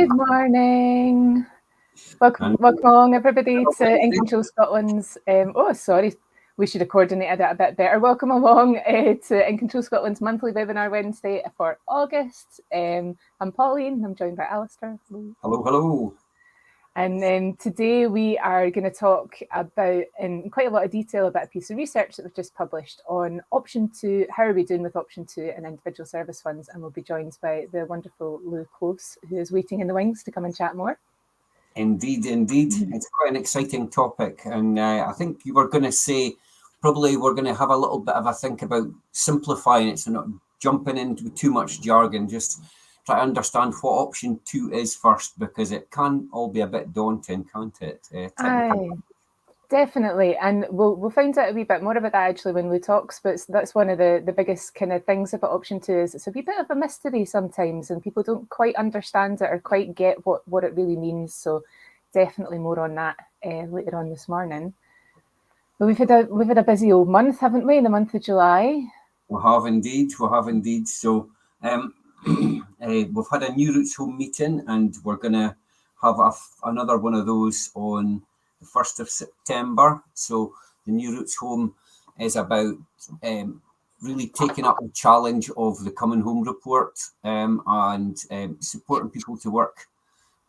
Good morning. Welcome along, everybody, to In Control Scotland's. We should have coordinated it a bit better. Welcome along to In Control Scotland's monthly webinar Wednesday for August. I'm Pauline. I'm joined by Alastair. Hello. And today we are going to talk about, in quite a lot of detail, about a piece of research that we've just published on Option 2. How are we doing with Option 2 and individual service funds? And we'll be joined by the wonderful Lou Close, who is waiting in the wings to come and chat more. Indeed. It's quite an exciting topic. And I think you were going to say, probably we're going to have a little bit of a think about simplifying it, so not jumping into too much jargon, just try to understand what Option 2 is first, because it can all be a bit daunting, can't it? Aye, definitely. And we'll find out a wee bit more about that actually when Lou talks, but that's one of the biggest kind of things about Option 2 is it's a wee bit of a mystery sometimes, and people don't quite understand it or quite get what it really means. So definitely more on that later on this morning. But we've had a busy old month, haven't we, in the month of July? We have indeed. So we've had a New Roots Home meeting, and we're going to have another one of those on the 1st of September. So the New Roots Home is about really taking up the challenge of the Coming Home report and supporting people to work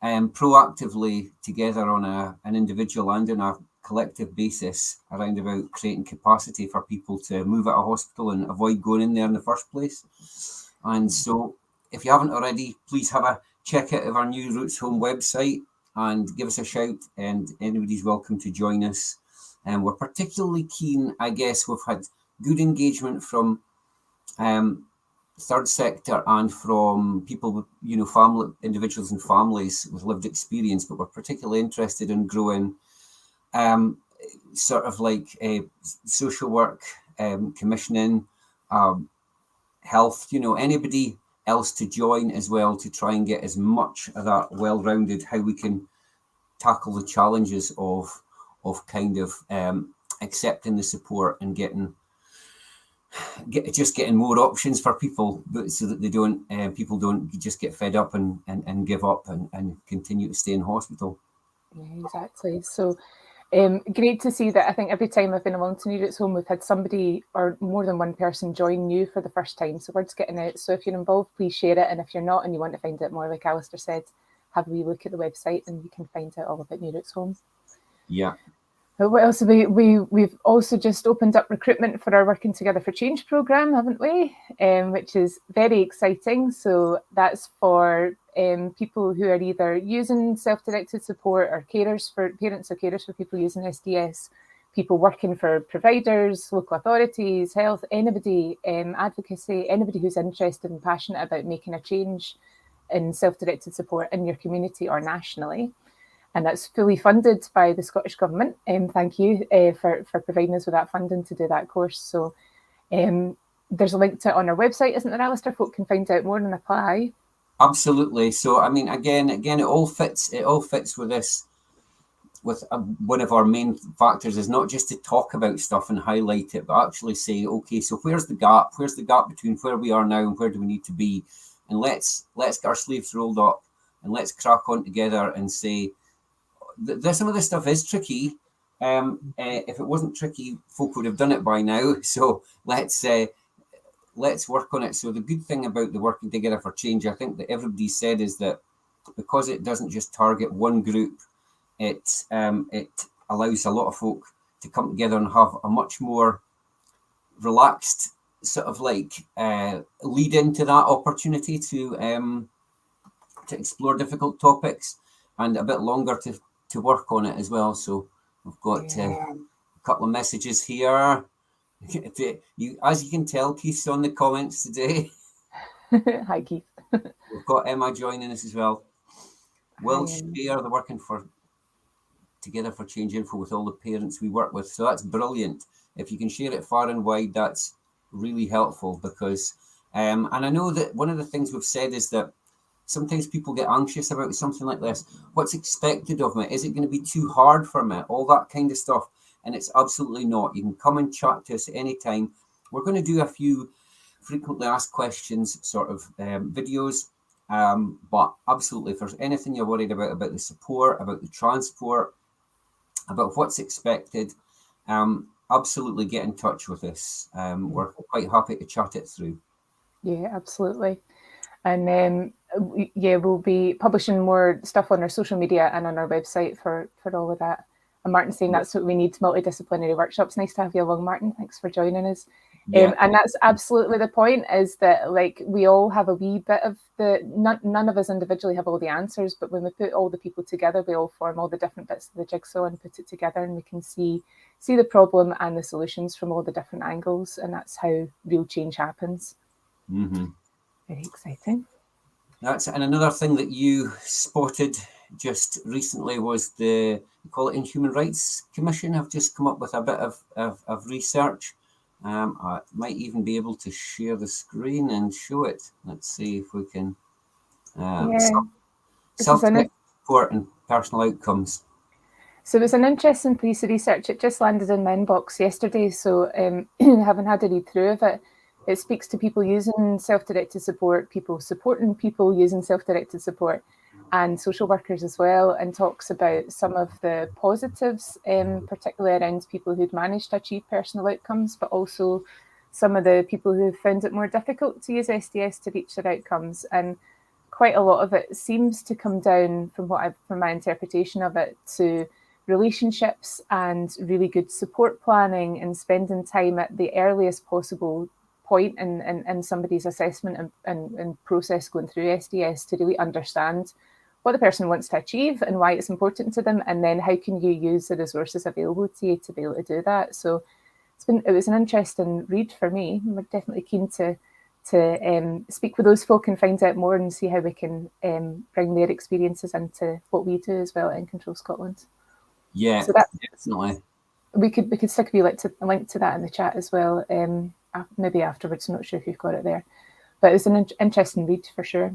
proactively together on an individual and on a collective basis around about creating capacity for people to move out of hospital and avoid going in there in the first place. And so if you haven't already, please have a check out of our New Roots Home website and give us a shout, and anybody's welcome to join us. And we're particularly keen, I guess, we've had good engagement from third sector and from people with, family, individuals and families with lived experience, but we're particularly interested in growing sort of like social work, commissioning, health, anybody else to join as well, to try and get as much of that well-rounded, how we can tackle the challenges of kind of accepting the support and getting more options for people, but so that people don't just get fed up and give up and continue to stay in hospital. Yeah, exactly. So great to see that. I think every time I've been along to New Roots Home, we've had somebody or more than one person join new for the first time. So word's getting out. So if you're involved, please share it. And if you're not and you want to find out more, like Alastair said, have a wee look at the website and you can find out all about New Roots Home. Yeah. But what else have we've also just opened up recruitment for our Working Together for Change programme, haven't we? Which is very exciting. So that's for people who are either using self-directed support or parents or carers for people using SDS, people working for providers, local authorities, health, anybody, advocacy, anybody who's interested and passionate about making a change in self-directed support in your community or nationally. And that's fully funded by the Scottish Government. Thank you for providing us with that funding to do that course. So there's a link to it on our website, isn't there, Alastair? Folk can find out more and apply. Absolutely. So, I mean, again, it all fits with this. With one of our main factors is not just to talk about stuff and highlight it, but actually say, okay, so where's the gap? Where's the gap between where we are now and where do we need to be? And let's get our sleeves rolled up and let's crack on together and say, some of this stuff is tricky. If it wasn't tricky, folk would have done it by now. So let's work on it. So the good thing about the Working Together for Change, I think that everybody said, is that because it doesn't just target one group, it allows a lot of folk to come together and have a much more relaxed sort of like lead into that opportunity to explore difficult topics, and a bit longer to work on it as well. So we've got a couple of messages here. As you can tell, Keith's on the comments today. Hi, Keith. We've got Emma joining us as well. We'll share the Working Together for Change info with all the parents we work with. So that's brilliant. If you can share it far and wide, that's really helpful, because and I know that one of the things we've said is that sometimes people get anxious about something like this. What's expected of me? Is it going to be too hard for me? All that kind of stuff. And it's absolutely not. You can come and chat to us at any time. We're going to do a few frequently asked questions sort of videos But absolutely, if there's anything you're worried about the support, about the transport, about what's expected, absolutely get in touch with us. We're quite happy to chat it through. Yeah, absolutely. And we'll be publishing more stuff on our social media and on our website for all of that. And Martin's saying that's what we need, multidisciplinary workshops. Nice to have you along, Martin. Thanks for joining us. Yeah. And that's absolutely the point, is that like we all have a wee bit of none of us individually have all the answers, but when we put all the people together, we all form all the different bits of the jigsaw and put it together, and we can see the problem and the solutions from all the different angles, and that's how real change happens. Mm-hmm. Very exciting. And another thing that you spotted just recently was the Equality and Human Rights Commission have just come up with a bit of research. I might even be able to share the screen and show it. Let's see if we can. Self-directed support and personal outcomes. So it was an interesting piece of research. It just landed in my inbox yesterday, so haven't had a read through of it. It speaks to people using self-directed support, people supporting people using self-directed support, and social workers as well, and talks about some of the positives, particularly around people who'd managed to achieve personal outcomes, but also some of the people who found it more difficult to use SDS to reach their outcomes. And quite a lot of it seems to come down, from my interpretation of it, to relationships and really good support planning and spending time at the earliest possible point in somebody's assessment and process going through SDS to really understand what the person wants to achieve and why it's important to them, and then how can you use the resources available to you to be able to do that. So it was an interesting read for me. We're definitely keen to speak with those folk and find out more and see how we can bring their experiences into what we do as well in Control Scotland. Yeah, so definitely. We could stick a link to that in the chat as well. Maybe afterwards. I'm not sure if you've got it there, but it's an interesting read for sure.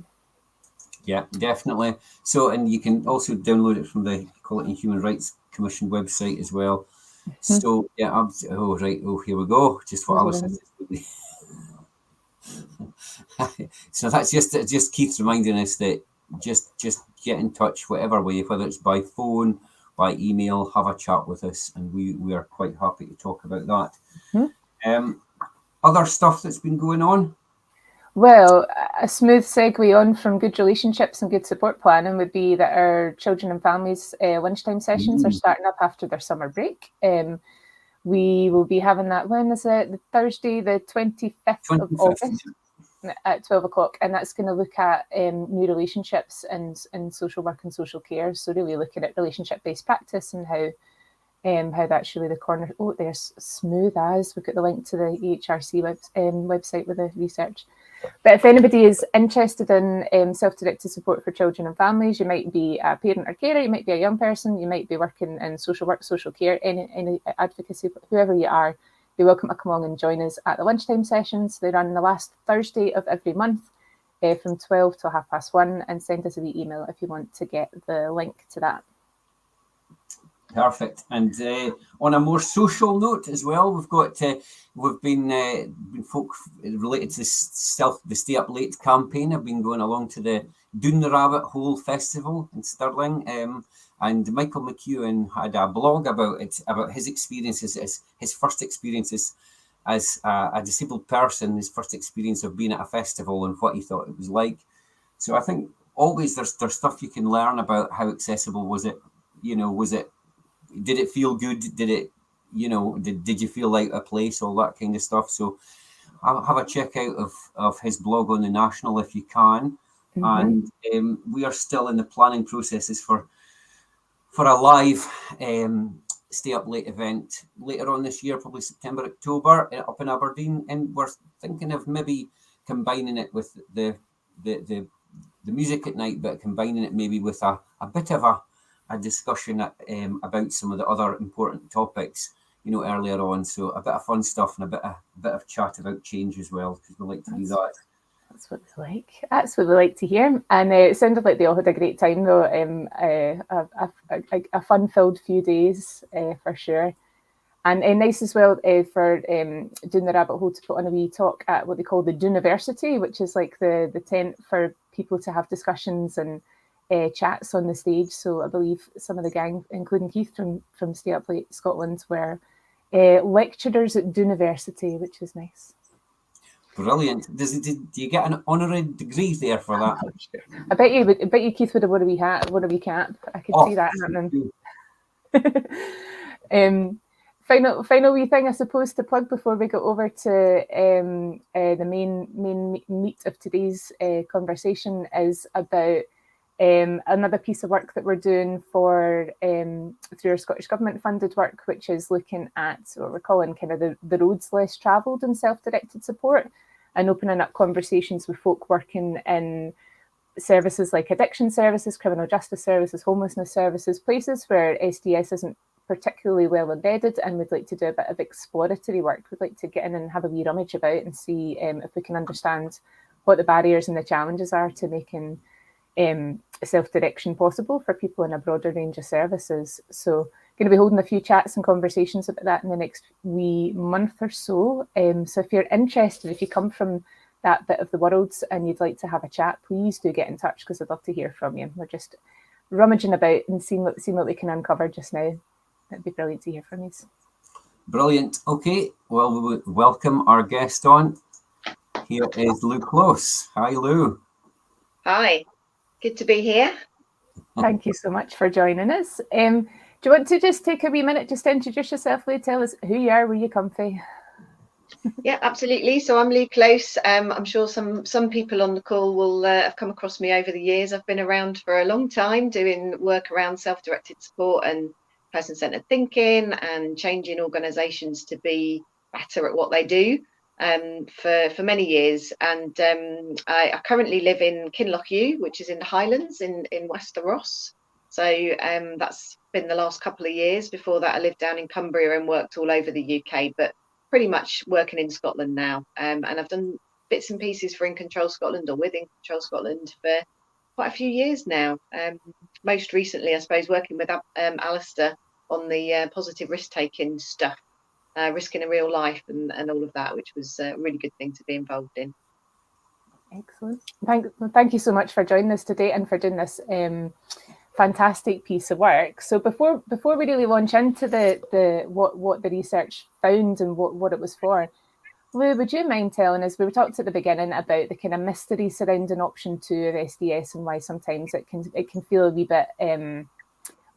Yeah, definitely. So, and you can also download it from the Equality and Human Rights Commission website as well. Mm-hmm. So, yeah, here we go. Just what Alice said. So that's just Keith reminding us that just get in touch whatever way, whether it's by phone, by email, have a chat with us, and we are quite happy to talk about that. Mm-hmm. Other stuff that's been going on? Well, a smooth segue on from good relationships and good support planning would be that our children and families lunchtime sessions are starting up after their summer break. We will be having that, when is it? The Thursday, the 25th of August at 12 o'clock. And that's going to look at new relationships and social work and social care. So really looking at relationship-based practice and how that's really the corner. Oh, there's smooth as. We've got the link to the EHRC website with the research. But if anybody is interested in self-directed support for children and families, you might be a parent or carer, you might be a young person, you might be working in social work, social care, any advocacy, whoever you are, you're welcome to come along and join us at the lunchtime sessions. They run the last Thursday of every month from 12 to 1:30, and send us a wee email if you want to get the link to that. Perfect. And on a more social note as well, we've been folk related to the Stay Up Late campaign have been going along to the Doon the Rabbit Hole Festival in Stirling, and Michael McEwen had a blog about it, about his experiences, his first experiences as a disabled person, his first experience of being at a festival and what he thought it was like. So I think always there's stuff you can learn about how accessible was it, did it feel good? Did it, did you feel like a place? All that kind of stuff. So I'll have a check out of his blog on the National if you can. Mm-hmm. And we are still in the planning processes for a live Stay Up Late event later on this year, probably September, October, up in Aberdeen. And we're thinking of maybe combining it with the music at night, but combining it maybe with a bit of a discussion about some of the other important topics, earlier on. So a bit of fun stuff and a bit of chat about change as well, because we like to do that. That's what we like. That's what we like to hear. And it sounded like they all had a great time, though. A fun-filled few days for sure. And nice as well for doing the rabbit hole to put on a wee talk at what they call the Duniversity, which is like the tent for people to have discussions and chats on the stage. So I believe some of the gang, including Keith from Stay Up Late Scotland, were lecturers at Duniversity, which is nice. Brilliant. Do you get an honorary degree there for that? I bet you Keith would have won a wee cap. I could see that happening. Final wee thing, I suppose, to plug before we go over to the main meat of today's conversation is about another piece of work that we're doing through our Scottish Government funded work, which is looking at what we're calling kind of the roads less travelled in self-directed support, and opening up conversations with folk working in services like addiction services, criminal justice services, homelessness services, places where SDS isn't particularly well embedded, and we'd like to do a bit of exploratory work. We'd like to get in and have a wee rummage about and see if we can understand what the barriers and the challenges are to making self-direction possible for people in a broader range of services. So going to be holding a few chats and conversations about that in the next wee month or so. So if you're interested, if you come from that bit of the world and you'd like to have a chat, please do get in touch, because I'd love to hear from you. We're just rummaging about and seeing what we can uncover just now. It'd be brilliant to hear from you. Brilliant. Okay, well, we will welcome our guest on. Here is Lou Close. Hi, Lou. Hi, good to be here. Thank you so much for joining us. Do you want to just take a wee minute just to introduce yourself, Lou? Tell us who you are, where you come from. Yeah, absolutely. So I'm Lou Close. I'm sure some people on the call will have come across me over the years. I've been around for a long time doing work around self-directed support and person-centered thinking and changing organisations to be better at what they do for many years. And I currently live in Kinlochhew, which is in the Highlands in Wester Ross. So that's been the last couple of years. Before that, I lived down in Cumbria and worked all over the UK, but pretty much working in Scotland now. And I've done bits and pieces for In Control Scotland or with In Control Scotland for quite a few years now. Most recently, I suppose, working with Alastair on the positive risk-taking stuff, risk in a real life and all of that, which was a really good thing to be involved in. Excellent. Thank you so much for joining us today and for doing this fantastic piece of work. So before we really launch into the what the research found and what it was for, Lou, would you mind telling us, we were talked at the beginning about the kind of mystery surrounding option 2 of SDS and why sometimes it can feel a wee bit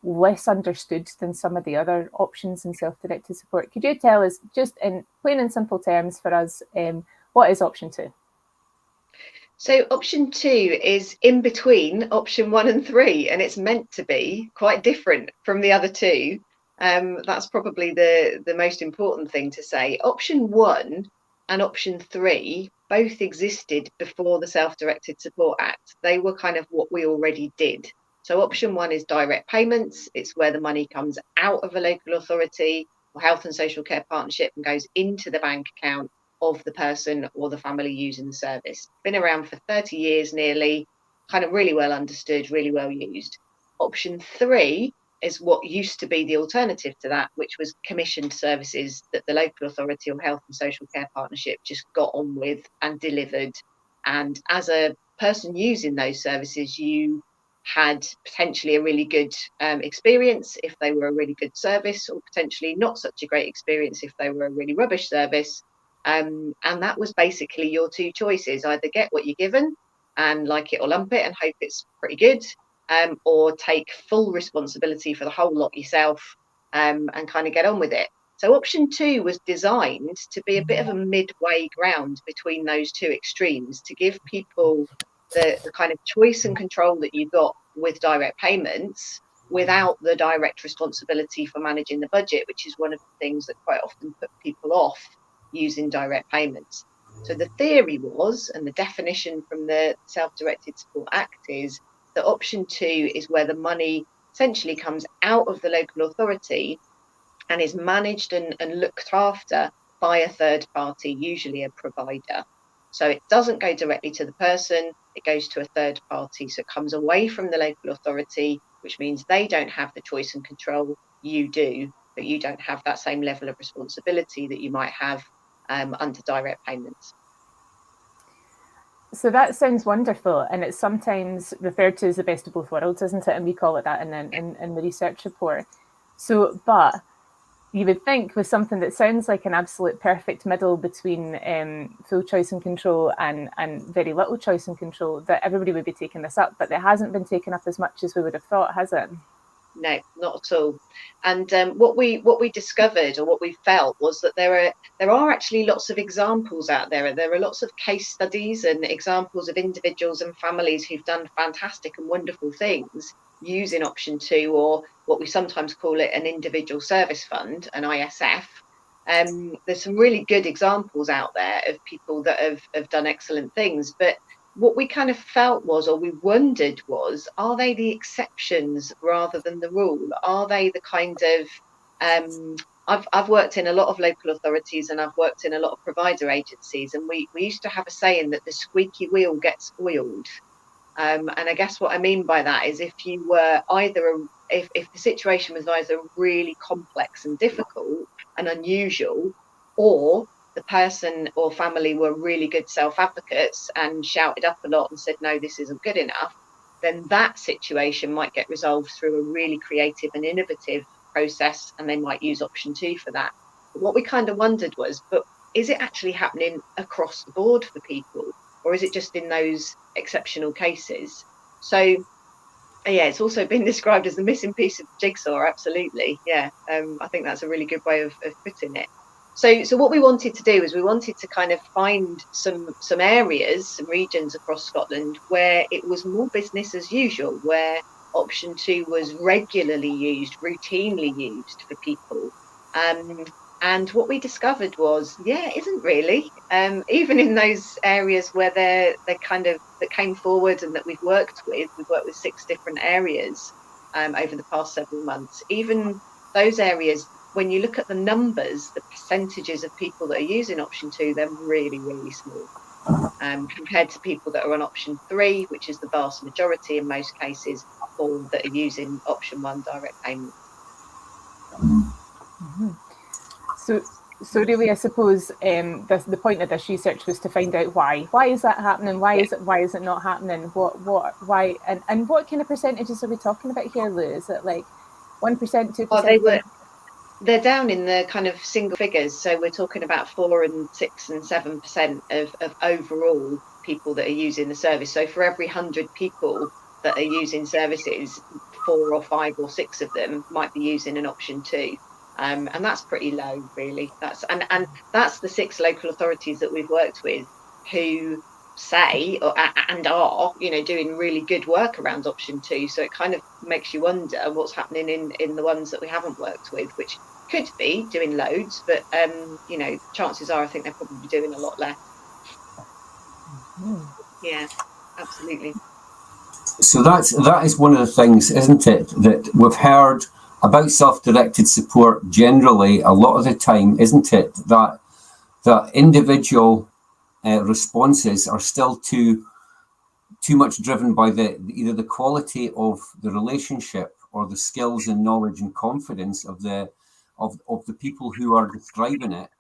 less understood than some of the other options in self-directed support. Could you tell us, just in plain and simple terms for us, what is option 2? So option 2 is in between option 1 and 3, and it's meant to be quite different from the other two. That's probably the most important thing to say. Option 1 and option 3 both existed before the Self-Directed Support Act. They were kind of what we already did. So option 1 is direct payments. It's where the money comes out of a local authority or health and social care partnership and goes into the bank account of the person or the family using the service. Been around for 30 years nearly, kind of really well understood, really well used. Option 3 is what used to be the alternative to that, which was commissioned services that the local authority or health and social care partnership just got on with and delivered. And as a person using those services, you had potentially a really good experience if they were a really good service, or potentially not such a great experience if they were a really rubbish service. And that was basically your two choices: either get what you're given and like it or lump it and hope it's pretty good, or take full responsibility for the whole lot yourself and kind of get on with it. So option 2 was designed to be a bit of a midway ground between those two extremes, to give people the kind of choice and control that you got with direct payments without the direct responsibility for managing the budget, which is one of the things that quite often put people off using direct payments. So the theory was, and the definition from the Self-Directed Support Act is, that option 2 is where the money essentially comes out of the local authority and is managed and looked after by a third party, usually a provider. So it doesn't go directly to the person, it goes to a third party. So it comes away from the local authority, which means they don't have the choice and control, you do. but you don't have that same level of responsibility that you might have under direct payments. So that sounds wonderful, and it's sometimes referred to as the best of both worlds, isn't it? And we call it that in the research report. So, but you would think with something that sounds like an absolute perfect middle between full choice and control and very little choice and control, that everybody would be taking this up, but it hasn't been taken up as much as we would have thought, has it? No, not at all. And what we discovered, or what we felt, was that there are actually lots of examples out there. There are lots of case studies and examples of individuals and families who've done fantastic and wonderful things using option 2, or what we sometimes call it an individual service fund, an ISF. There's some really good examples out there of people that have done excellent things, but what we kind of felt was, or we wondered was, are they the exceptions rather than the rule? Are they the kind of I've worked in a lot of local authorities, and I've worked in a lot of provider agencies, and we used to have a saying that the squeaky wheel gets oiled. And I guess what I mean by that is, if you were if the situation was either really complex and difficult and unusual, or the person or family were really good self-advocates and shouted up a lot and said, no, this isn't good enough, then that situation might get resolved through a really creative and innovative process, and they might use option 2 for that. But what we kind of wondered was, but is it actually happening across the board for people, or is it just in those exceptional cases? So yeah, it's also been described as the missing piece of the jigsaw. Absolutely, yeah. I think that's a really good way of putting it. So what we wanted to do is we wanted to kind of find some areas, some regions across Scotland where it was more business as usual, where option 2 was regularly used, routinely used for people. And what we discovered was, yeah, it isn't really. Even in those areas where that came forward and that we've worked with 6 different areas over the past several months. Even those areas, when you look at the numbers, the percentages of people that are using option 2, they're really, really small compared to people that are on option 3, which is the vast majority in most cases, or that are using option 1, direct payment. Mm-hmm. So really, I suppose the point of this research was to find out why. Why is that happening? Why is it not happening? Why? And what kind of percentages are we talking about here, Lou? Is it like 1%, 2%? They're down in the kind of single figures. So we're talking about 4 and 6 and 7% of overall people that are using the service. So for every 100 people that are using services, 4 or 5 or 6 of them might be using an option 2. And that's pretty low, really. And that's the 6 local authorities that we've worked with who say and are, doing really good work around option 2. So it kind of makes you wonder what's happening in the ones that we haven't worked with, which could be doing loads, but chances are I think they're probably doing a lot less. Yeah, absolutely. So that is one of the things, isn't it, that we've heard about self-directed support generally a lot of the time, isn't it, that individual responses are still too much driven by either the quality of the relationship or the skills and knowledge and confidence of the people who are describing it,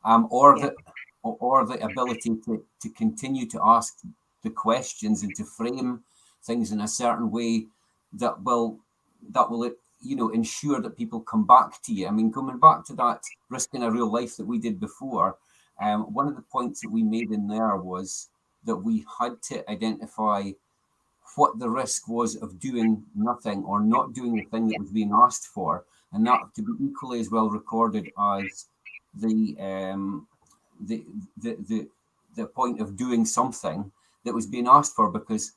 or the ability to continue to ask the questions and to frame things in a certain way that will ensure that people come back to you. I mean, coming back to that risk in a real life that we did before, one of the points that we made in there was that we had to identify what the risk was of doing nothing or not doing the thing that was being asked for, and that to be equally as well recorded as the point of doing something that was being asked for, because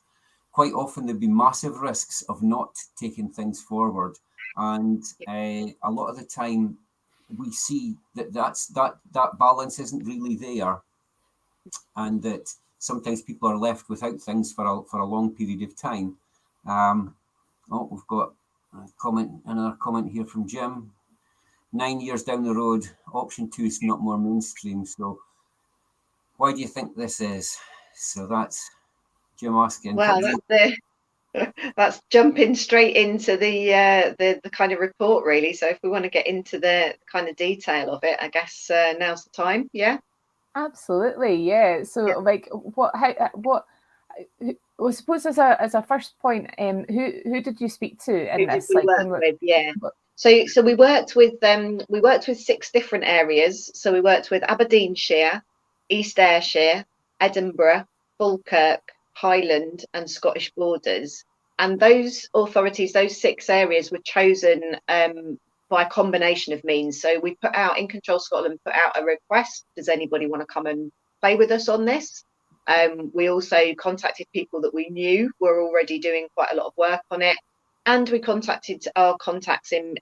quite often there'd be massive risks of not taking things forward, and a lot of the time we see that balance isn't really there, and that sometimes people are left without things for a long period of time. We've got another comment here from Jim. 9 years down the road, option 2 is not more mainstream. So why do you think this is? So that's Jim asking. Well, That's jumping straight into the kind of report, really. So if we want to get into the kind of detail of it, I guess now's the time. Yeah. Absolutely, yeah. So, like, I suppose as a first point, who did you speak to Who in did this? we Like, work when we're with? Yeah. So we worked with 6 different areas. So we worked with Aberdeenshire, East Ayrshire, Edinburgh, Falkirk, Highland, and Scottish Borders. And those authorities, those 6 areas, were chosen by a combination of means. So we put out, In Control Scotland put out a request. Does anybody want to come and play with us on this? We also contacted people that we knew were already doing quite a lot of work on it. And we contacted our contacts in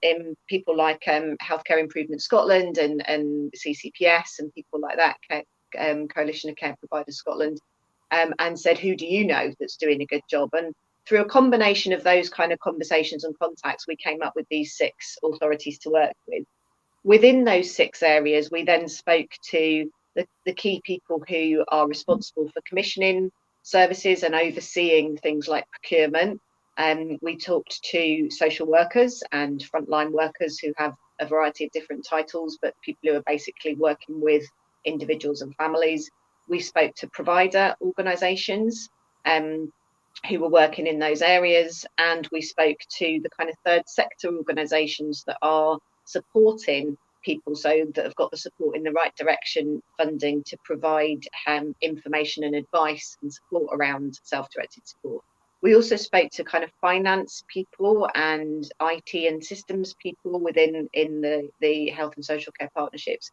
people like Healthcare Improvement Scotland and CCPS and people like that, Coalition of Care Providers Scotland, and said, who do you know that's doing a good job? And through a combination of those kind of conversations and contacts, we came up with these 6 authorities to work with. Within those 6 areas, we then spoke to the key people who are responsible for commissioning services and overseeing things like procurement. We talked to social workers and frontline workers who have a variety of different titles, but people who are basically working with individuals and families. We spoke to provider organisations who were working in those areas, and we spoke to the kind of third sector organisations that are supporting people, so that have got the support in the right direction, funding to provide information and advice and support around self-directed support. We also spoke to kind of finance people and IT and systems people within the health and social care partnerships.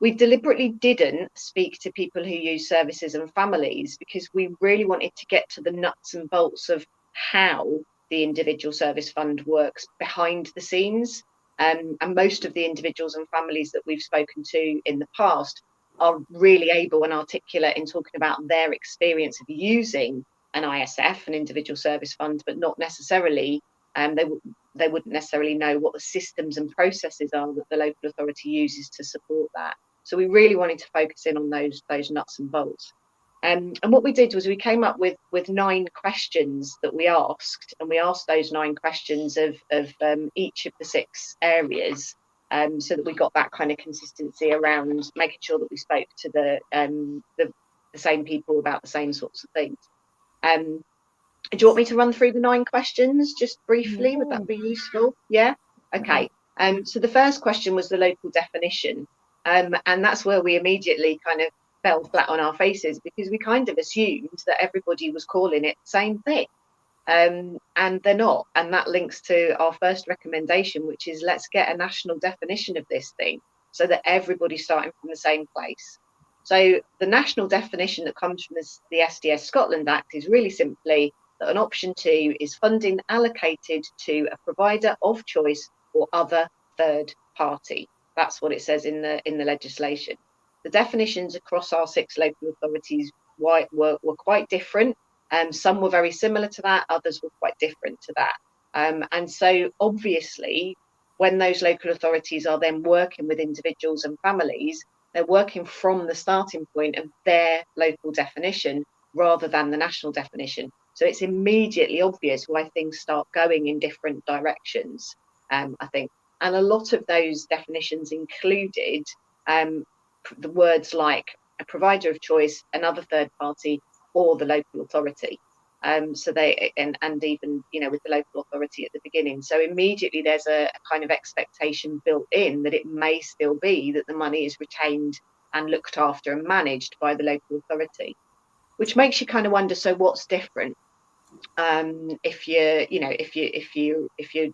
We deliberately didn't speak to people who use services and families because we really wanted to get to the nuts and bolts of how the individual service fund works behind the scenes. And most of the individuals and families that we've spoken to in the past are really able and articulate in talking about their experience of using an ISF, an individual service fund, but not necessarily, they wouldn't necessarily know what the systems and processes are that the local authority uses to support that. So we really wanted to focus in on those nuts and bolts. And what we did was we came up with 9 questions that we asked, and we asked those 9 questions of each of the 6 areas, so that we got that kind of consistency around making sure that we spoke to the same people about the same sorts of things. Do you want me to run through the 9 questions just briefly? Yeah. Would that be useful? Yeah. Okay. So the first question was the local definition, and that's where we immediately kind of fell flat on our faces because we kind of assumed that everybody was calling it the same thing, and they're not. And that links to our first recommendation, which is let's get a national definition of this thing so that everybody's starting from the same place. So the national definition that comes from the SDS Scotland Act is really simply that an option 2 is funding allocated to a provider of choice or other third party. That's what it says in the legislation. The definitions across our 6 local authorities were quite different. Some were very similar to that, others were quite different to that. And so obviously, when those local authorities are then working with individuals and families, they're working from the starting point of their local definition rather than the national definition. So it's immediately obvious why things start going in different directions, I think. And a lot of those definitions included the words like a provider of choice, another third party, or the local authority. So they and even with the local authority at the beginning. So immediately there's a kind of expectation built in that it may still be that the money is retained and looked after and managed by the local authority, which makes you kind of wonder, so what's different? If you're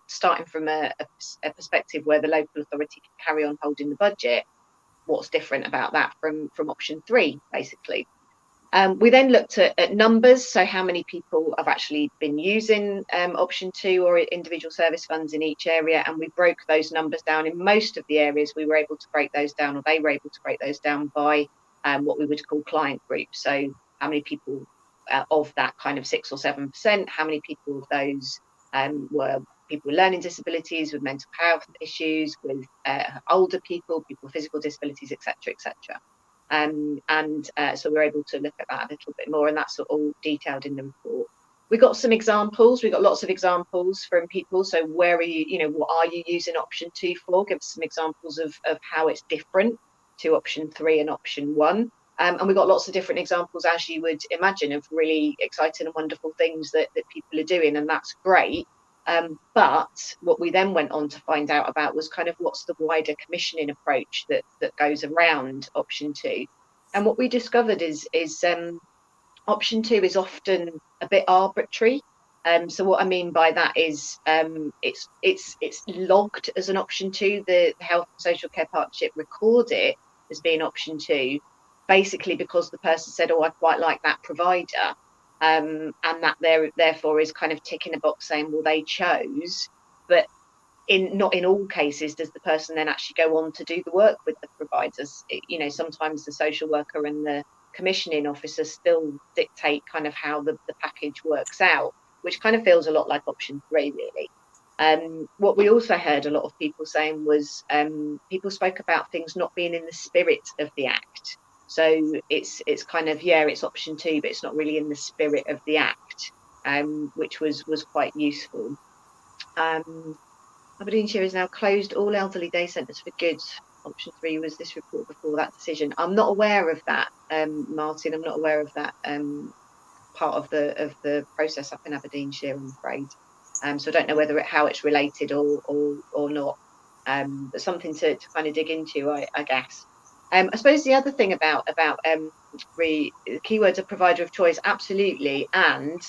starting from a perspective where the local authority can carry on holding the budget, what's different about that from option 3, basically? We then looked at numbers, so how many people have actually been using option 2 or individual service funds in each area, and we broke those numbers down. In most of the areas we were able to break those down, or they were able to break those down by what we would call client groups. So how many people of that kind of 6 or 7%, how many people of those were people with learning disabilities, with mental health issues, with older people with physical disabilities, etc., etc. So we're able to look at that a little bit more, and that's all detailed in the report. We got some examples. We got lots of examples from people. So where are you, what are you using option 2 for? Give us some examples of how it's different to option 3 and option 1. And we got lots of different examples, as you would imagine, of really exciting and wonderful things that people are doing, and that's great. But what we then went on to find out about was kind of what's the wider commissioning approach that goes around option 2. And what we discovered is option 2 is often a bit arbitrary. So what I mean by that is it's logged as an option 2. The Health and Social Care Partnership record it as being option 2, basically because the person said, oh, I quite like that provider. And that therefore is kind of ticking a box saying, well, they chose. But not in all cases does the person then actually go on to do the work with the providers. Sometimes the social worker and the commissioning officer still dictate kind of how the package works out, which kind of feels a lot like option 3, really. What we also heard a lot of people saying was people spoke about things not being in the spirit of the Act. So it's kind of, it's option 2, but it's not really in the spirit of the Act, which was quite useful. Aberdeenshire has now closed all elderly day centres for good. Option 3 was this report before that decision. I'm not aware of that, Martin. I'm not aware of that part of the process up in Aberdeenshire, I'm afraid. So I don't know how it's related or not. But something to kind of dig into, I guess. I suppose the other thing about the keywords of provider of choice, absolutely. And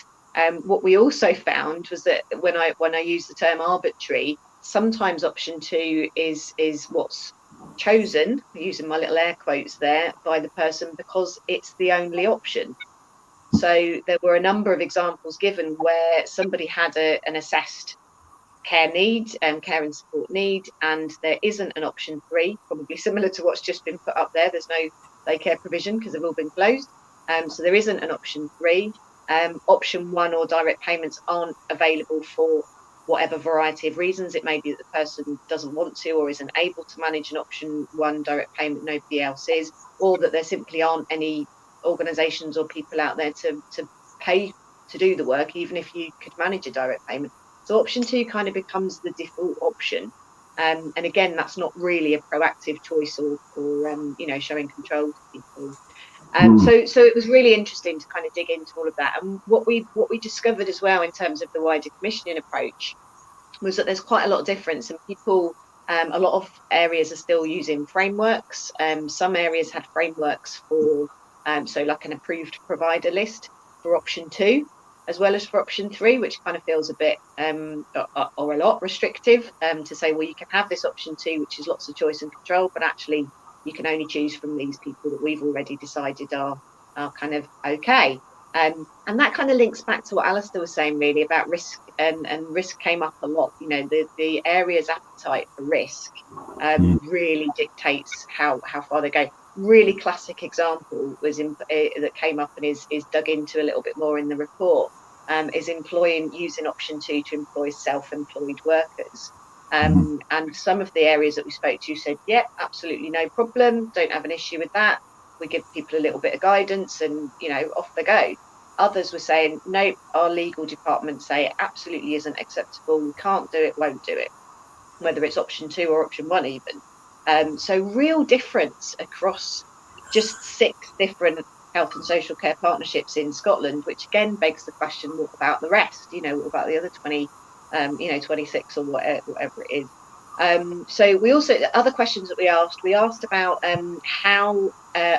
what we also found was that when I use the term arbitrary, sometimes option 2 is what's chosen, using my little air quotes there, by the person because it's the only option. So there were a number of examples given where somebody had an assessed care need, care and support need, and there isn't an option 3, probably similar to what's just been put up there. There's no daycare provision because they've all been closed. So there isn't an option 3. Option 1 or direct payments aren't available for whatever variety of reasons. It may be that the person doesn't want to or isn't able to manage an option 1 direct payment, nobody else is, or that there simply aren't any organisations or people out there to pay to do the work, even if you could manage a direct payment. So option 2 kind of becomes the default option. And again, that's not really a proactive choice or showing control to people. So it was really interesting to kind of dig into all of that. And what we discovered as well in terms of the wider commissioning approach was that there's quite a lot of difference, and people, a lot of areas are still using frameworks. Some areas had frameworks for, so like an approved provider list for option 2, as well as for option 3, which kind of feels a bit or a lot restrictive to say, well, you can have this option 2, which is lots of choice and control, but actually you can only choose from these people that we've already decided are kind of okay. And that kind of links back to what Alastair was saying really about risk, and risk came up a lot. The area's appetite for risk really dictates how far they go. Really classic example was that came up and is dug into a little bit more in the report, is using option 2 to employ self-employed workers. And some of the areas that we spoke to said, yeah, absolutely no problem, don't have an issue with that. We give people a little bit of guidance and, off they go. Others were saying, no, our legal department say it absolutely isn't acceptable, we can't do it, won't do it, whether it's option 2 or option 1 even. So real difference across just 6 different health and social care partnerships in Scotland, which again begs the question, what about the rest? What about the other 20, 26 or whatever it is? So we also, other questions that we asked about how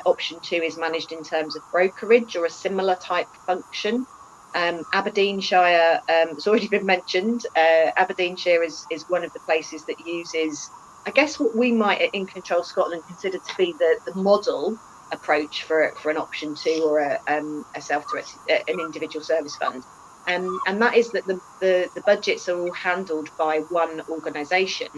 option 2 is managed in terms of brokerage or a similar type function. Aberdeenshire, it's already been mentioned. Aberdeenshire is one of the places that uses, I guess, what we might in Control Scotland consider to be the model approach for an option 2 or a self-directed, an individual service fund. And that is that the budgets are all handled by one organisation,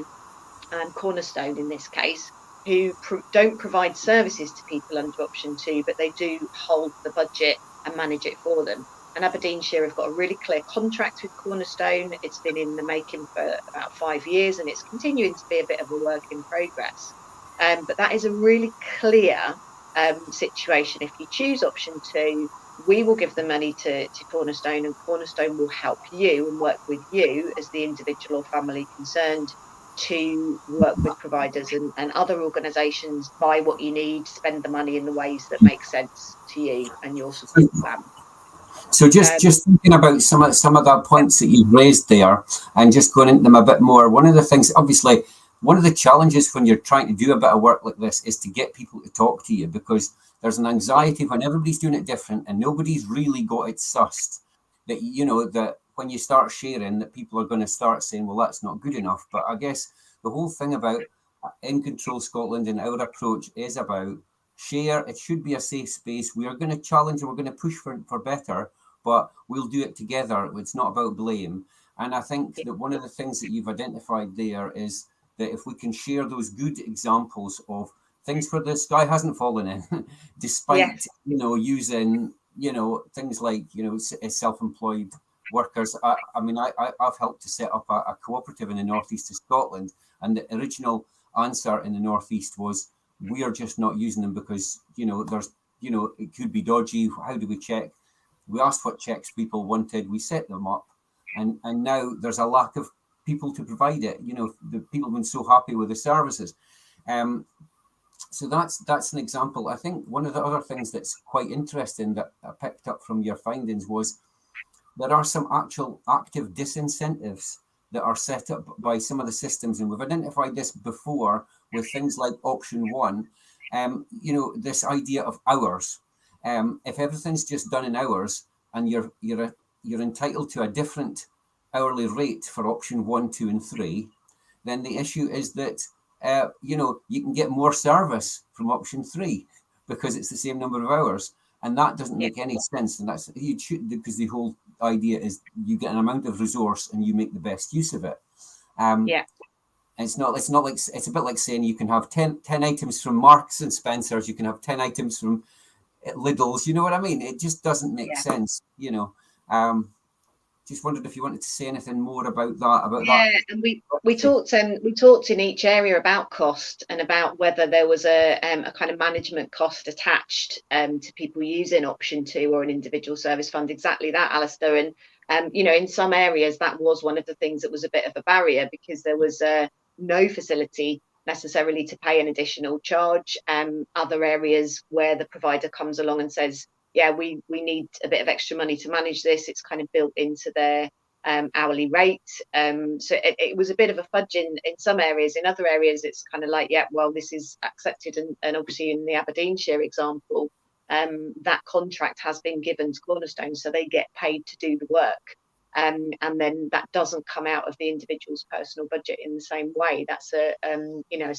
and Cornerstone in this case, who don't provide services to people under option 2, but they do hold the budget and manage it for them. And Aberdeenshire have got a really clear contract with Cornerstone. It's been in the making for about 5 years, and it's continuing to be a bit of a work in progress. But that is a really clear situation. If you choose option 2, we will give the money to Cornerstone, and Cornerstone will help you and work with you as the individual or family concerned to work with providers and other organisations, buy what you need, spend the money in the ways that make sense to you and your support plan. So just thinking about some of the points that you've raised there, and just going into them a bit more. One of the things, obviously, one of the challenges when you're trying to do a bit of work like this is to get people to talk to you, because there's an anxiety when everybody's doing it different and nobody's really got it sussed. That, you know, that when you start sharing, that people are going to start saying, well, that's not good enough. But I guess the whole thing about In Control Scotland and our approach is about share. It should be a safe space. We are going to challenge and we're going to push for better, but we'll do it together. It's not about blame. And I think that one of the things that you've identified there is that if we can share those good examples of things where the sky hasn't fallen in, despite, you know, using, you know, things like, you know, self-employed workers. I mean, I've helped to set up a cooperative in the northeast of Scotland, and the original answer in the northeast was, we are just not using them because, you know, there's, you know, it could be dodgy. How do we check? We asked what checks people wanted. We set them up, and now there's a lack of people to provide it. You know, the people have been so happy with the services. So that's an example. I think one of the other things that's quite interesting that I picked up from your findings was there are some actual active disincentives that are set up by some of the systems, and we've identified this before with things like option 1. You know, this idea of hours. If everything's just done in hours and you're entitled to a different hourly rate for option 1, 2, and 3, then the issue is that you know, you can get more service from option 3 because it's the same number of hours, and that doesn't make any sense. And that's because the whole idea is you get an amount of resource and you make the best use of it. It's not like, it's a bit like saying you can have 10 items from Marks and Spencer's, you can have 10 items from Lidl's. You know what I mean? It just doesn't make sense. You know. Just wondered if you wanted to say anything more about that. And we talked in each area about cost and about whether there was a kind of management cost attached to people using option 2 or an individual service fund. Exactly that, Alastair. And you know, in some areas that was one of the things that was a bit of a barrier, because there was no facility necessarily to pay an additional charge. Other areas where the provider comes along and says, yeah, we need a bit of extra money to manage this. It's kind of built into their hourly rate. So it was a bit of a fudge in some areas. In other areas, it's kind of like, yeah, well, this is accepted. And obviously in the Aberdeenshire example, that contract has been given to Cornerstone, so they get paid to do the work. And then that doesn't come out of the individual's personal budget in the same way. That's you know,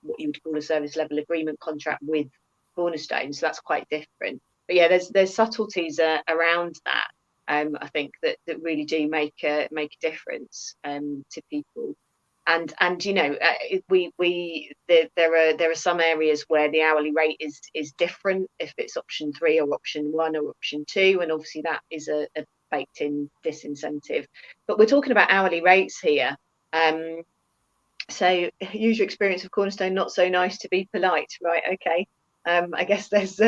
what you would call a service level agreement contract with Cornerstone. So that's quite different. But yeah, there's subtleties around that. I think that really do make a difference to people. And you know, there are some areas where the hourly rate is different if it's option 3 or option 1 or option 2, and obviously that is a baked in disincentive. But we're talking about hourly rates here. So user experience of Cornerstone, not so nice to be polite, right? Okay. I guess there's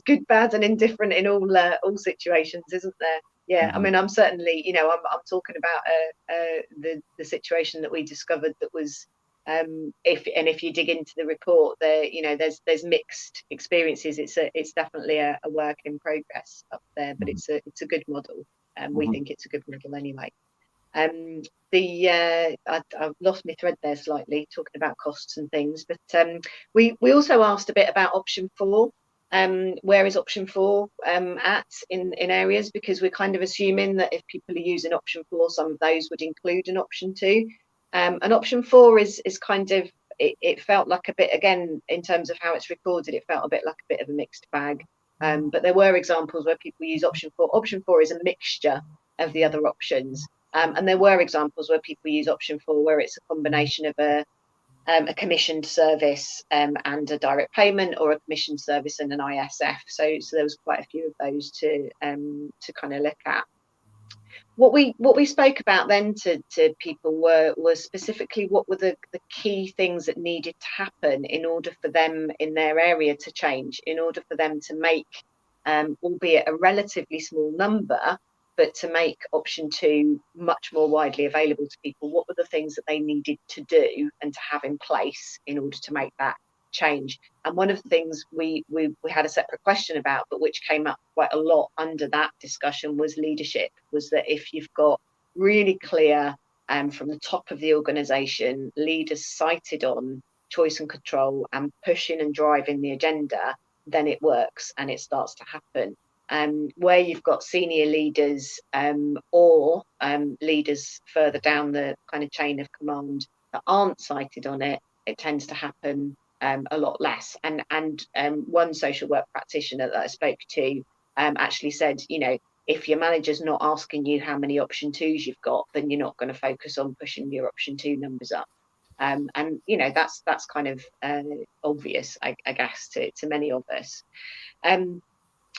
good, bad, and indifferent in all situations, isn't there? Yeah, I mean, I'm certainly, you know, I'm talking about the situation that we discovered that was, if you dig into the report, there, you know, there's mixed experiences. It's definitely a work in progress up there, but it's a good model, and we think it's a good model anyway. I've lost my thread there slightly, talking about costs and things, but we also asked a bit about option 4. Where is option 4 at in areas, because we're kind of assuming that if people are using option 4, some of those would include an option 2. And option 4 is kind of, it felt like a bit, again, in terms of how it's recorded, it felt a bit like a bit of a mixed bag. But there were examples where people use option 4. Option 4 is a mixture of the other options. And there were examples where people use option 4 where it's a combination of a commissioned service and a direct payment, or a commissioned service and an ISF. So there was quite a few of those to kind of look at. What we spoke about then to people were specifically what were the key things that needed to happen in order for them in their area to change, in order for them to make albeit a relatively small number, but to make option 2 much more widely available to people. What were the things that they needed to do and to have in place in order to make that change? And one of the things we had a separate question about, but which came up quite a lot under that discussion, was leadership. Was that if you've got really clear from the top of the organisation leaders cited on choice and control and pushing and driving the agenda, then it works and it starts to happen. Where you've got senior leaders or leaders further down the kind of chain of command that aren't cited on it, it tends to happen a lot less. And one social work practitioner that I spoke to actually said, you know, if your manager's not asking you how many option 2s you've got, then you're not going to focus on pushing your option 2 numbers up. And you know, that's kind of obvious, I guess, to many of us.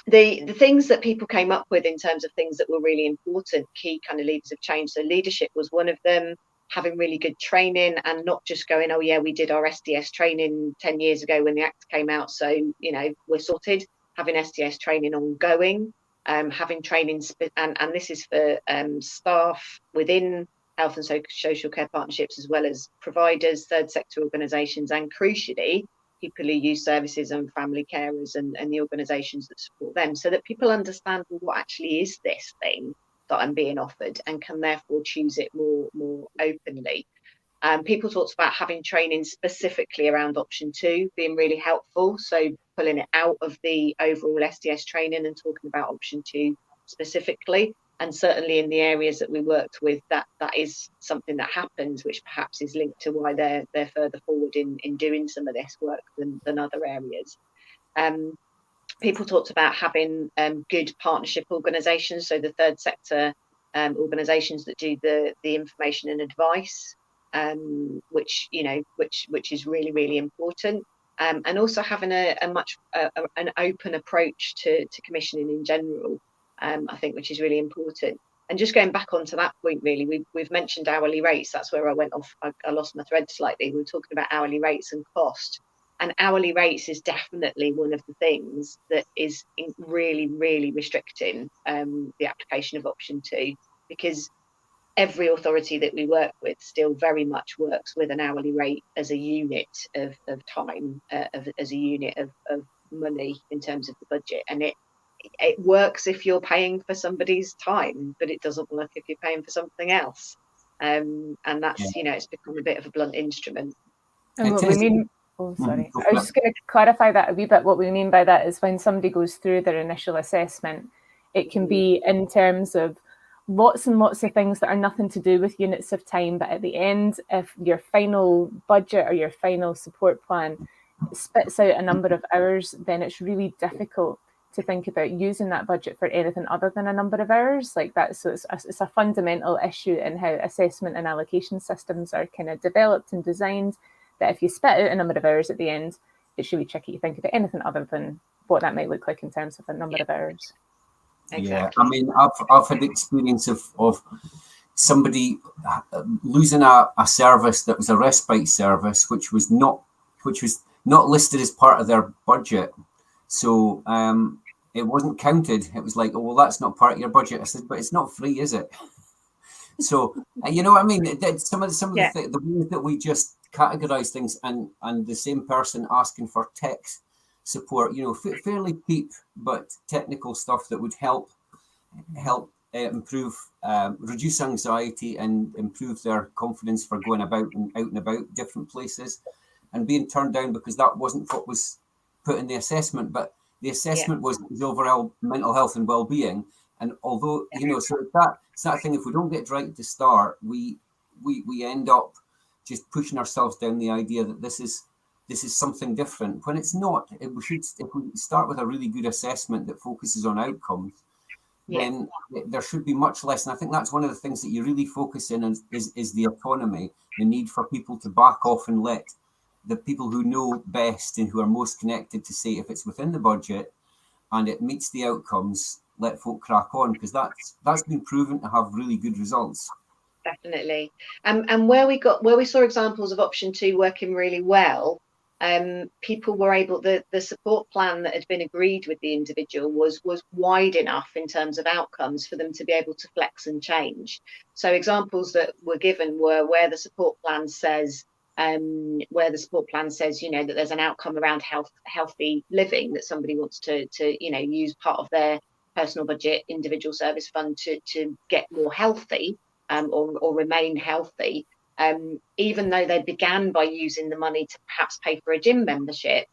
The things that people came up with in terms of things that were really important, key kind of levers of change. So leadership was one of them. Having really good training and not just going, oh yeah, we did our SDS training 10 years ago when the Act came out, so you know we're sorted. Having SDS training ongoing, having training, and this is for staff within health and social care partnerships, as well as providers, third sector organisations, and crucially people who use services and family carers and the organisations that support them, so that people understand, well, what actually is this thing that I'm being offered, and can therefore choose it more openly. People talked about having training specifically around option 2 being really helpful, so pulling it out of the overall SDS training and talking about option 2 specifically. And certainly in the areas that we worked with, that is something that happens, which perhaps is linked to why they're further forward in doing some of this work than other areas. People talked about having good partnership organisations, so the third sector organisations that do the information and advice, which is really important, and also having an open approach to commissioning in general, I think, which is really important. And just going back onto that point, really, we've mentioned hourly rates. That's where I went off. I lost my thread slightly. We were talking about hourly rates and cost. And hourly rates is definitely one of the things that is really restricting the application of option 2, because every authority that we work with still very much works with an hourly rate as a unit of time, as a unit of money in terms of the budget. And it works if you're paying for somebody's time, but it doesn't work if you're paying for something else. And that's, you know, it's become a bit of a blunt instrument. And what we mean, oh, sorry. I was just going to clarify that a wee bit. What we mean by that is when somebody goes through their initial assessment, it can be in terms of lots and lots of things that are nothing to do with units of time. But at the end, if your final budget or your final support plan spits out a number of hours, then it's really difficult to think about using that budget for anything other than a number of hours like that. So it's a fundamental issue in how assessment and allocation systems are kind of developed and designed, that if you spit out a number of hours at the end, it's really tricky to think about anything other than what that might look like in terms of a number of hours. Exactly. Yeah, I mean, I've had experience of somebody losing a service that was a respite service, which was not listed as part of their budget. So it wasn't counted. It was like, oh, well, that's not part of your budget. I said, but it's not free, is it? So you know what I mean? Some of the ways that we just categorize things, and the same person asking for tech support, you know, fairly cheap but technical stuff that would help improve, reduce anxiety and improve their confidence for going about and out and about different places, and being turned down because that wasn't what was put in the assessment. But the assessment was overall mental health and well-being. And although, you know, so it's that thing, if we don't get right at the start, we end up just pushing ourselves down the idea that this is something different, when it's not. If we start with a really good assessment that focuses on outcomes, then there should be much less. And I think that's one of the things that you really focus in on is the autonomy, the need for people to back off and let the people who know best and who are most connected to say, if it's within the budget and it meets the outcomes, let folk crack on, because that's been proven to have really good results. Definitely. And where we saw examples of option 2 working really well, people were able, the support plan that had been agreed with the individual was wide enough in terms of outcomes for them to be able to flex and change. So examples that were given were where the support plan says, you know, that there's an outcome around healthy living, that somebody wants to you know, use part of their personal budget individual service fund to get more healthy, or remain healthy. Even though they began by using the money to perhaps pay for a gym membership,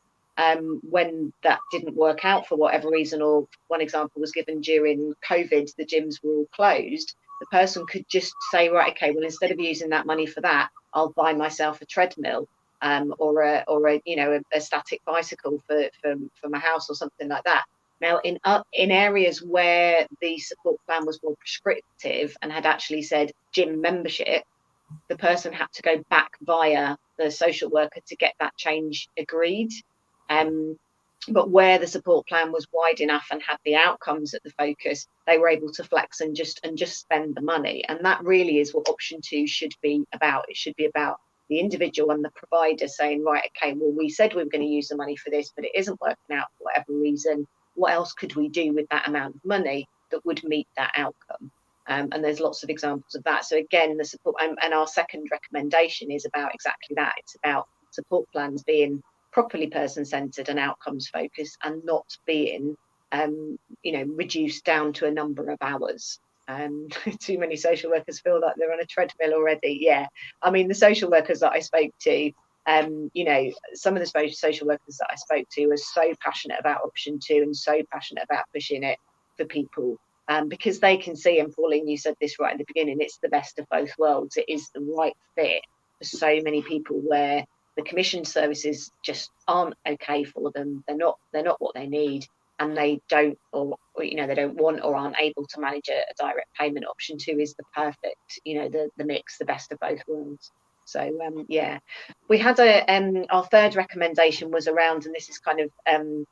when that didn't work out for whatever reason, or one example was given during COVID, the gyms were all closed, the person could just say, right, okay, well, instead of using that money for that, I'll buy myself a treadmill, or a you know, a static bicycle for my house or something like that. Now, in areas where the support plan was more prescriptive and had actually said gym membership, the person had to go back via the social worker to get that change agreed. But where the support plan was wide enough and had the outcomes at the focus, they were able to flex and just spend the money. And that really is what option 2 should be about. It should be about the individual and the provider saying, right, okay, well, we said we were going to use the money for this, but it isn't working out for whatever reason. What else could we do with that amount of money that would meet that outcome? And there's lots of examples of that. So again, the support, and our second recommendation is about exactly that. It's about support plans being properly person-centred and outcomes focused, and not being, you know, reduced down to a number of hours. Too many social workers feel like they're on a treadmill already. Yeah, I mean, the social workers that I spoke to, you know, some of the social workers that I spoke to were so passionate about option 2 and so passionate about pushing it for people, because they can see, and Pauline, you said this right at the beginning, it's the best of both worlds. It is the right fit for so many people where the commissioned services just aren't okay for them. They're not what they need, and they don't, or you know, they don't want or aren't able to manage a direct payment. Option 2 is the perfect, you know, the mix, the best of both worlds. So yeah, we had our third recommendation was around, and this is kind of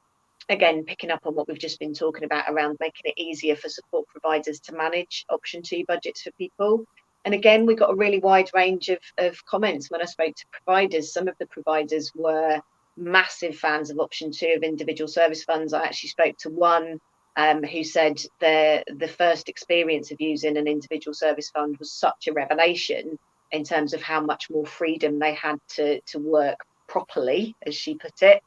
again picking up on what we've just been talking about, around making it easier for support providers to manage option 2 budgets for people. And again, we got a really wide range of comments when I spoke to providers. Some of the providers were massive fans of option 2 of individual service funds. I actually spoke to one who said the first experience of using an individual service fund was such a revelation in terms of how much more freedom they had to work properly, as she put it,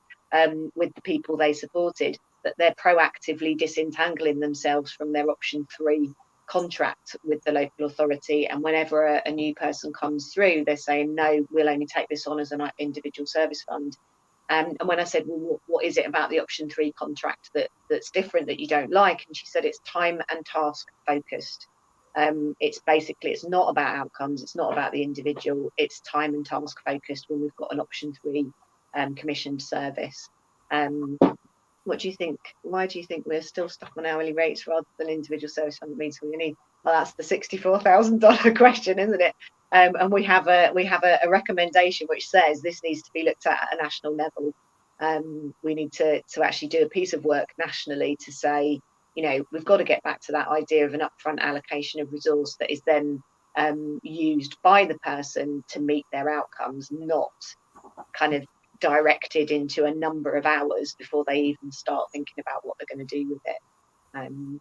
with the people they supported, that they're proactively disentangling themselves from their option 3 contract with the local authority. And whenever a new person comes through, they're saying, no, we'll only take this on as an individual service fund. And when I said, well, what is it about the option 3 contract that's different, that you don't like? And she said, it's time and task focused. It's basically, it's not about outcomes, it's not about the individual, it's time and task focused when we've got an option 3 commissioned service. What do you think? Why do you think we're still stuck on hourly rates rather than individual service fund means we need? Well, that's the $64,000 question, isn't it? And we have a recommendation which says this needs to be looked at a national level. We need to actually do a piece of work nationally to say, you know, we've got to get back to that idea of an upfront allocation of resource that is then used by the person to meet their outcomes, not kind of directed into a number of hours before they even start thinking about what they're going to do with it.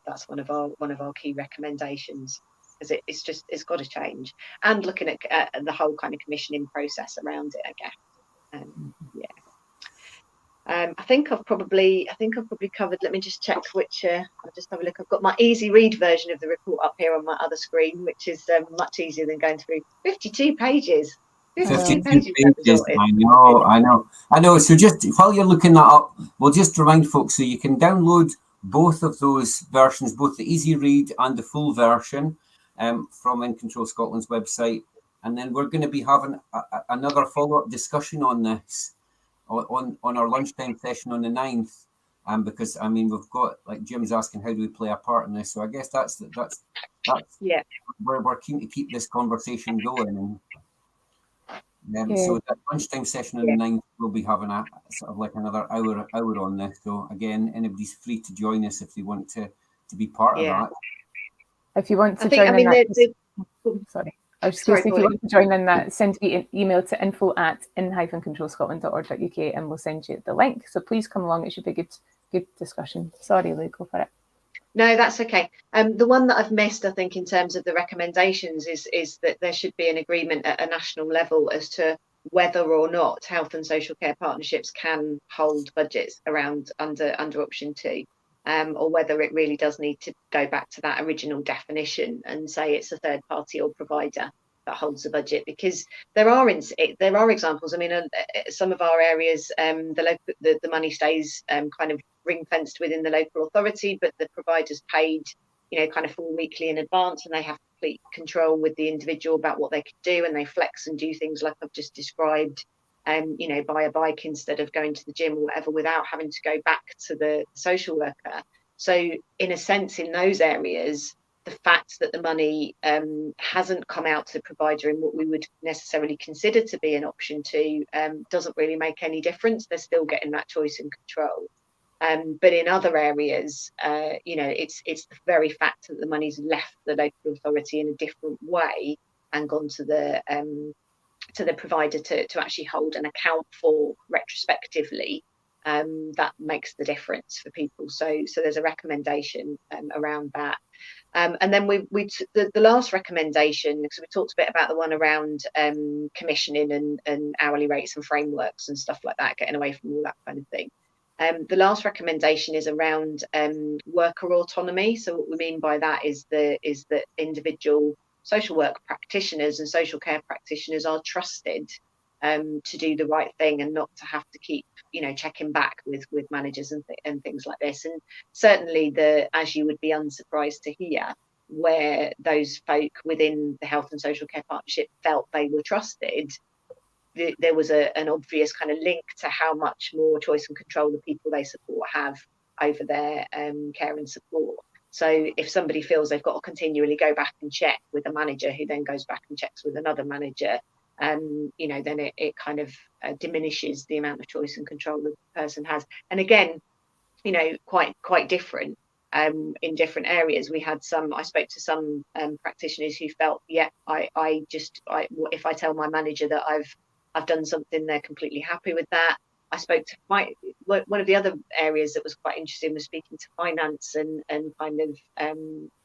That's one of our key recommendations, because it's got to change, and looking at the whole kind of commissioning process around it, I guess. Yeah. I think I've probably covered. Let me just check which. I'll just have a look. I've got my easy read version of the report up here on my other screen, which is much easier than going through 52 pages. 52 pages. I know. So just while you're looking that up, we'll just remind folks, so you can download both of those versions, both the easy read and the full version, from In Control Scotland's website. And then we're going to be having another follow-up discussion on this on our lunchtime session on the 9th. Because I mean, we've got, like Jim's asking, how do we play a part in this? So I guess that's yeah. We're keen to keep this conversation going. And so that lunchtime session on the 9th, we'll be having a sort of like another hour on this. So again, anybody's free to join us if they want to be part of that. If you want to join in, sorry. I was just going to say, if you want to join in that, send me an email to info@in-controlscotland.org.uk and we'll send you the link. So please come along. It should be a good discussion. Sorry, Lou, go for it. No, that's okay. The one that I've missed, I think, in terms of the recommendations is that there should be an agreement at a national level as to whether or not health and social care partnerships can hold budgets around under option 2, or whether it really does need to go back to that original definition and say it's a third party or provider that holds the budget, because there are examples. I mean, some of our areas, the money stays kind of ring fenced within the local authority, but the provider's paid, kind of full weekly in advance, and they have complete control with the individual about what they can do, and they flex and do things like I've just described, buy a bike instead of going to the gym or whatever, without having to go back to the social worker. So in a sense, in those areas, the fact that the money hasn't come out to the provider in what we would necessarily consider to be an option 2 doesn't really make any difference. They're still getting that choice and control. But in other areas, it's the very fact that the money's left the local authority in a different way and gone to the provider to actually hold an account for retrospectively, that makes the difference for people. So there's a recommendation around that. And then the last recommendation, because we talked a bit about the one around commissioning and hourly rates and frameworks and stuff like that, getting away from all that kind of thing. The last recommendation is around worker autonomy. So what we mean by that is that individual social work practitioners and social care practitioners are trusted to do the right thing and not to have to keep checking back with managers and things like this. And certainly, as you would be unsurprised to hear, where those folk within the health and social care partnership felt they were trusted, there was an obvious kind of link to how much more choice and control the people they support have over their care and support. So if somebody feels they've got to continually go back and check with a manager who then goes back and checks with another manager, then it kind of diminishes the amount of choice and control that the person has. And again, quite different in different areas. I spoke to some practitioners who felt, if I tell my manager that I've done something, they're completely happy with that. I spoke to one of the other areas that was quite interesting was speaking to finance and kind of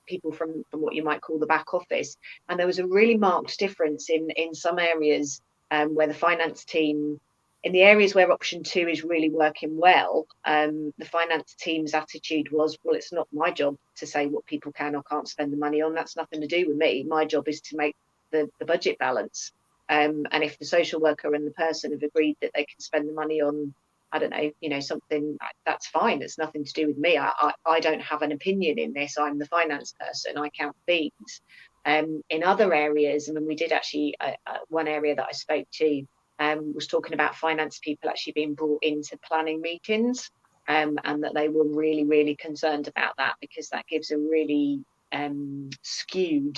people from what you might call the back office, and there was a really marked difference in some areas where the finance team, in the areas where option 2 is really working well, the finance team's attitude was, well, it's not my job to say what people can or can't spend the money on. That's nothing to do with me. My job is to make the budget balance. And if the social worker and the person have agreed that they can spend the money on, I don't know, something, that's fine. It's nothing to do with me. I don't have an opinion in this. I'm the finance person. I count fees. In other areas, we did actually, one area that I spoke to was talking about finance people actually being brought into planning meetings, and that they were really, really concerned about that, because that gives a really skewed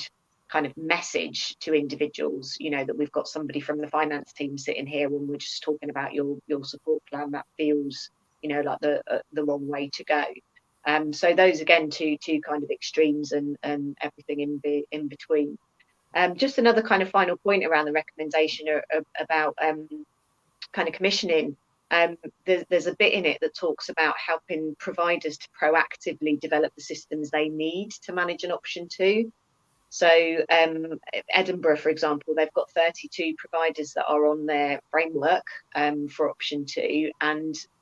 kind of message to individuals, that we've got somebody from the finance team sitting here when we're just talking about your support plan. That feels, like the wrong way to go. So those, again, two kind of extremes and everything in between. Just another kind of final point around the recommendation about kind of commissioning. There's a bit in it that talks about helping providers to proactively develop the systems they need to manage an option 2. So Edinburgh, for example, they've got 32 providers that are on their framework for option 2,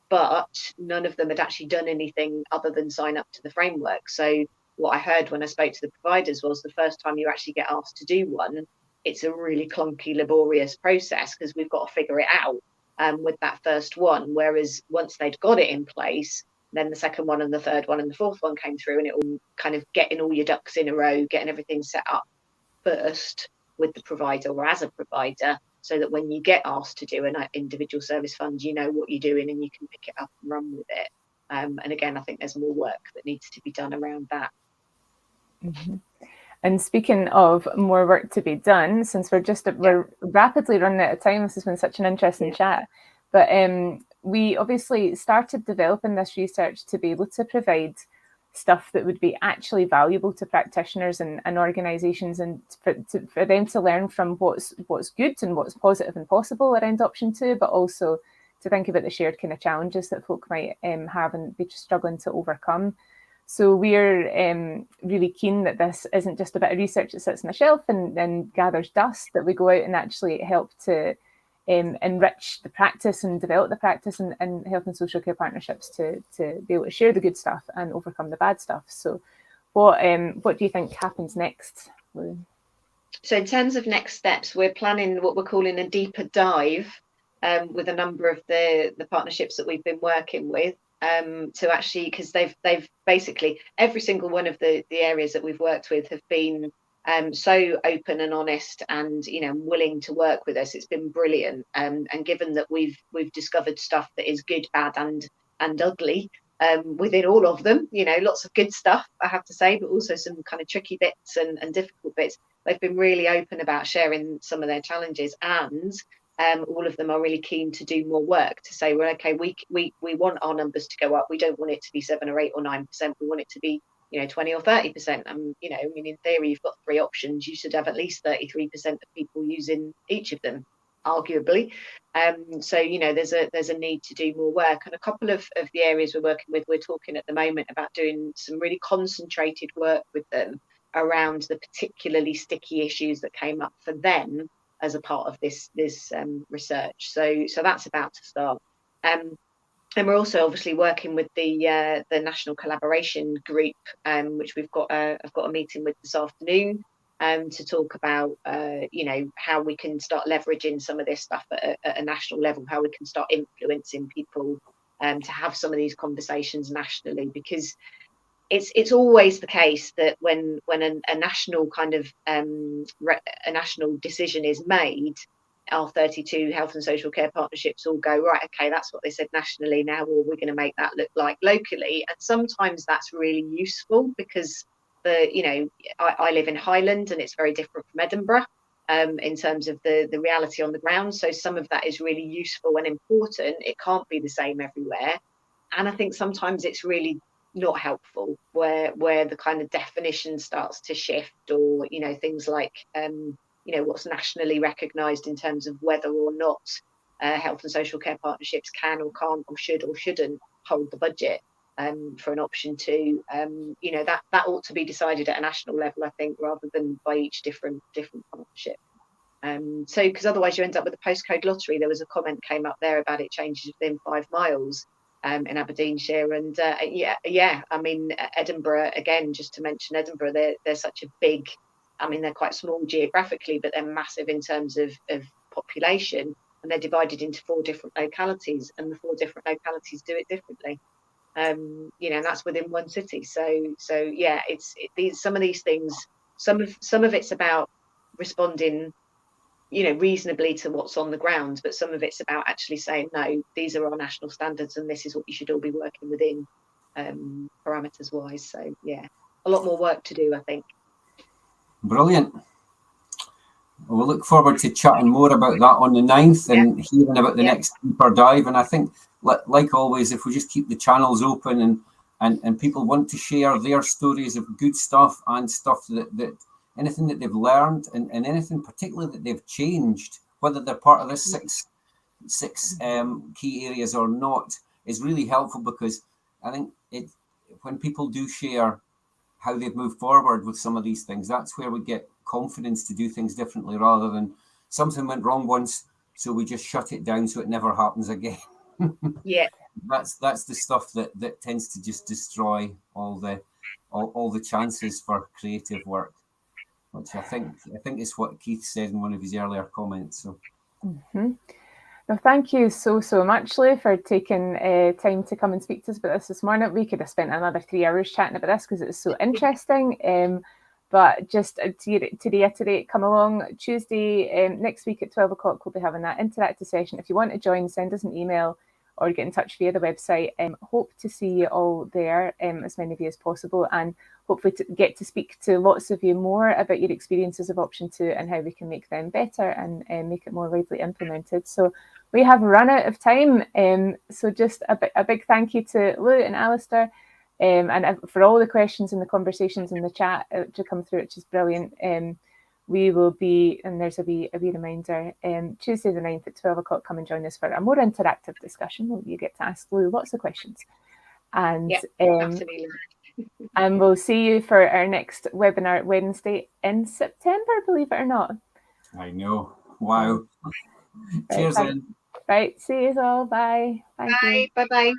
but none of them had actually done anything other than sign up to the framework. So what I heard when I spoke to the providers was, the first time you actually get asked to do one, it's a really clunky, laborious process, because we've got to figure it out with that first one. Whereas once they'd got it in place, then the second one and the third one and the fourth one came through, and it all kind of getting all your ducks in a row, getting everything set up first with the provider or as a provider, so that when you get asked to do an individual service fund, you know what you're doing and you can pick it up and run with it. And again, I think there's more work that needs to be done around that. Mm-hmm. And speaking of more work to be done, since we're rapidly running out of time, this has been such an interesting chat. But we obviously started developing this research to be able to provide stuff that would be actually valuable to practitioners and organisations, and for them to learn from what's good and what's positive and possible around option 2, but also to think about the shared kind of challenges that folk might have and be struggling to overcome. So we're really keen that this isn't just a bit of research that sits on a shelf and gathers dust, that we go out and actually help to enrich the practice and develop the practice and health and social care partnerships to be able to share the good stuff and overcome the bad stuff. So what do you think happens next, Lou? So in terms of next steps, we're planning what we're calling a deeper dive with a number of the partnerships that we've been working with, to actually, because they've basically, every single one of the areas that we've worked with have been so open and honest and willing to work with us. It's been brilliant, and given that we've discovered stuff that is good, bad and ugly within all of them, lots of good stuff, I have to say, but also some kind of tricky bits and difficult bits. They've been really open about sharing some of their challenges, and all of them are really keen to do more work, to say, well, okay, we want our numbers to go up. We don't want it to be 7 or 8 or 9%. We want it to be 20 or 30%. And in theory, you've got 3 options. You should have at least 33% of people using each of them, arguably. So there's a need to do more work. And a couple of the areas we're working with, we're talking at the moment about doing some really concentrated work with them around the particularly sticky issues that came up for them as a part of this research. So that's about to start. And we're also obviously working with the National Collaboration Group, which I've got a meeting with this afternoon, to talk about how we can start leveraging some of this stuff at a national level, how we can start influencing people to have some of these conversations nationally, because it's always the case that when a national kind of a national decision is made, our 32 health and social care partnerships all go, right, okay, that's what they said nationally, now well, we're going to make that look like locally. And sometimes that's really useful, because I live in Highland and it's very different from Edinburgh in terms of the reality on the ground. So some of that is really useful and important. It can't be the same everywhere. And I think sometimes it's really not helpful where the kind of definition starts to shift, or things like what's nationally recognised in terms of whether or not health and social care partnerships can or can't or should or shouldn't hold the budget for an option 2. That ought to be decided at a national level, I think, rather than by each different partnership. So because otherwise you end up with a postcode lottery. There was a comment came up there about it changes within 5 miles. In Aberdeenshire, and I mean Edinburgh, again, just to mention Edinburgh, they're such a big, I mean they're quite small geographically, but they're massive in terms of population, and they're divided into 4 different localities, and the 4 different localities do it differently, and that's within one city. So yeah, some of these things, some of it's about responding reasonably to what's on the ground, but some of it's about actually saying, no, these are our national standards and this is what you should all be working within, parameters wise. So yeah, a lot more work to do, I think. Brilliant. We'll look forward to chatting more about that on the 9th and hearing about the next deeper dive. And I think, like always, if we just keep the channels open and people want to share their stories of good stuff and stuff that anything that they've learned and anything particularly that they've changed, whether they're part of this six key areas or not, is really helpful, because I think when people do share how they've moved forward with some of these things, that's where we get confidence to do things differently, rather than something went wrong once, so we just shut it down so it never happens again. Yeah, that's the stuff that tends to just destroy all the chances for creative work, which I think is what Keith said in one of his earlier comments. So. Mm-hmm. Well, thank you so much, Lou, for taking time to come and speak to us about this morning. We could have spent another 3 hours chatting about this because it's so interesting. But just to reiterate, come along Tuesday next week at 12 o'clock. We'll be having that interactive session. If you want to join, send us an email or get in touch via the website. Hope to see you all there, as many of you as possible, and hopefully to get to speak to lots of you more about your experiences of option 2 and how we can make them better and make it more widely implemented. So we have run out of time. So just a big thank you to Lou and Alastair. And for all the questions and the conversations in the chat to come through, which is brilliant, we will be, and there's a wee reminder, Tuesday the 9th at 12 o'clock, come and join us for a more interactive discussion. You get to ask Lou lots of questions. And absolutely. And we'll see you for our next webinar Wednesday in September, believe it or not. I know. Wow. Cheers, then. Right. See you all. Bye. Thank you. Bye. Bye-bye.